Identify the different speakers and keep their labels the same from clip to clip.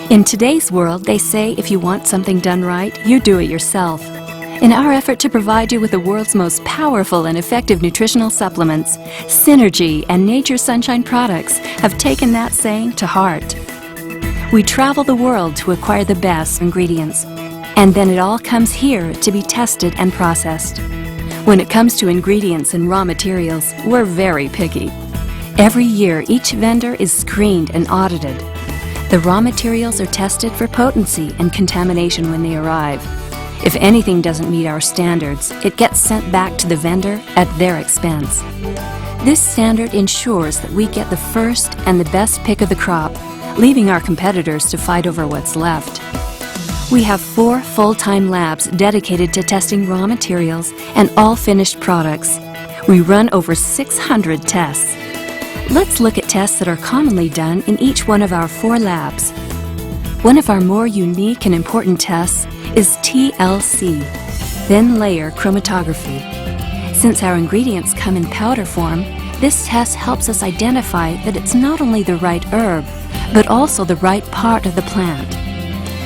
Speaker 1: In today's world, they say if you want something done right, you do it yourself. In our effort to provide you with the world's most powerful and effective nutritional supplements, Synergy and Nature's Sunshine products have taken that saying to heart. We travel the world to acquire the best ingredients, and then it all comes here to be tested and processed. When it comes to ingredients and raw materials, we're very picky. Every year, each vendor is screened and audited. The raw materials are tested for potency and contamination when they arrive. If anything doesn't meet our standards, it gets sent back to the vendor at their expense. This standard ensures that we get the first and the best pick of the crop, leaving our competitors to fight over what's left. We have 4 full-time labs dedicated to testing raw materials and all finished products. We run over 600 tests. Let's look at tests that are commonly done in each one of our 4 labs. One of our more unique and important tests is TLC, thin layer chromatography. Since our ingredients come in powder form, this test helps us identify that it's not only the right herb, but also the right part of the plant.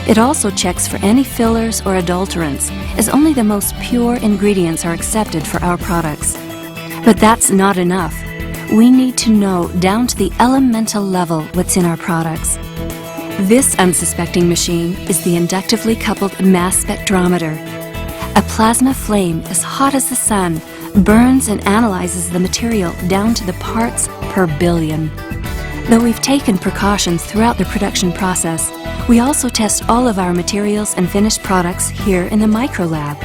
Speaker 1: It also checks for any fillers or adulterants, as only the most pure ingredients are accepted for our products. But that's not enough. We need to know down to the elemental level what's in our products. This unsuspecting machine is the inductively coupled mass spectrometer. A plasma flame as hot as the sun burns and analyzes the material down to the parts per billion. Though we've taken precautions throughout the production process, we also test all of our materials and finished products here in the microlab.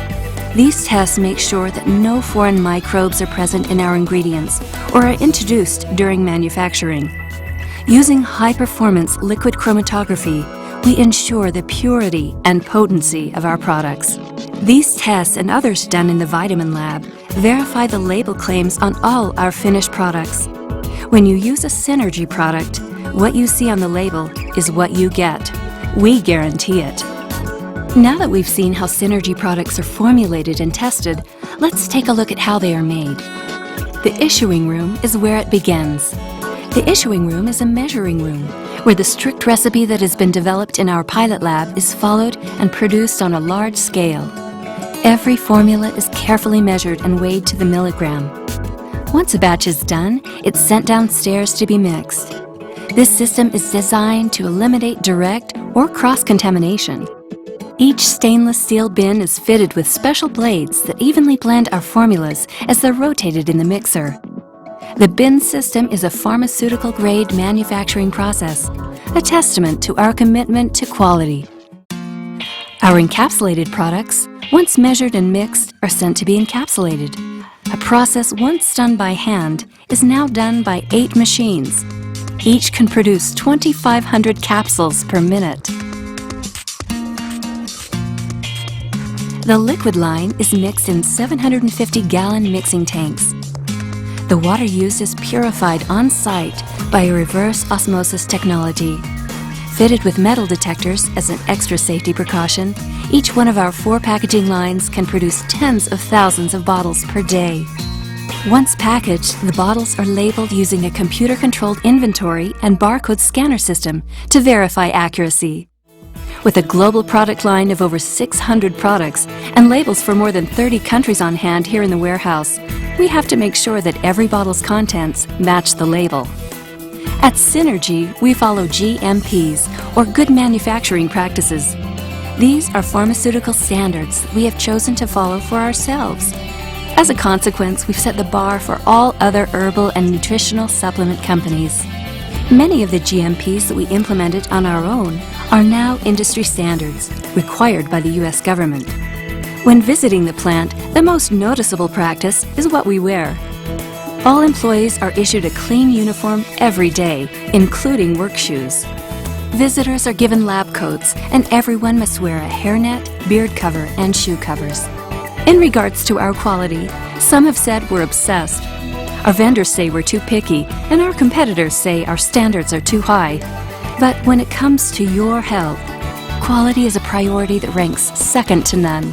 Speaker 1: These tests make sure that no foreign microbes are present in our ingredients or are introduced during manufacturing. Using high-performance liquid chromatography, we ensure the purity and potency of our products. These tests and others done in the vitamin lab verify the label claims on all our finished products. When you use a Synergy product, what you see on the label is what you get. We guarantee it. Now that we've seen how Synergy products are formulated and tested, let's take a look at how they are made. The issuing room is where it begins. The issuing room is a measuring room, where the strict recipe that has been developed in our pilot lab is followed and produced on a large scale. Every formula is carefully measured and weighed to the milligram. Once a batch is done, it's sent downstairs to be mixed. This system is designed to eliminate direct or cross-contamination. Each stainless steel bin is fitted with special blades that evenly blend our formulas as they're rotated in the mixer. The bin system is a pharmaceutical-grade manufacturing process, a testament to our commitment to quality. Our encapsulated products, once measured and mixed, are sent to be encapsulated. A process once done by hand is now done by 8 machines. Each can produce 2,500 capsules per minute. The liquid line is mixed in 750-gallon mixing tanks. The water used is purified on-site by a reverse osmosis technology. Fitted with metal detectors as an extra safety precaution, each one of our 4 packaging lines can produce tens of thousands of bottles per day. Once packaged, the bottles are labeled using a computer-controlled inventory and barcode scanner system to verify accuracy. With a global product line of over 600 products and labels for more than 30 countries on hand here in the warehouse, we have to make sure that every bottle's contents match the label. At Synergy, we follow GMPs, or Good Manufacturing Practices. These are pharmaceutical standards that we have chosen to follow for ourselves. As a consequence, we've set the bar for all other herbal and nutritional supplement companies. Many of the GMPs that we implemented on our own are now industry standards, required by the U.S. government. When visiting the plant, the most noticeable practice is what we wear. All employees are issued a clean uniform every day, including work shoes. Visitors are given lab coats, and everyone must wear a hairnet, beard cover, and shoe covers. In regards to our quality, some have said we're obsessed. Our vendors say we're too picky, and our competitors say our standards are too high. But when it comes to your health, quality is a priority that ranks second to none.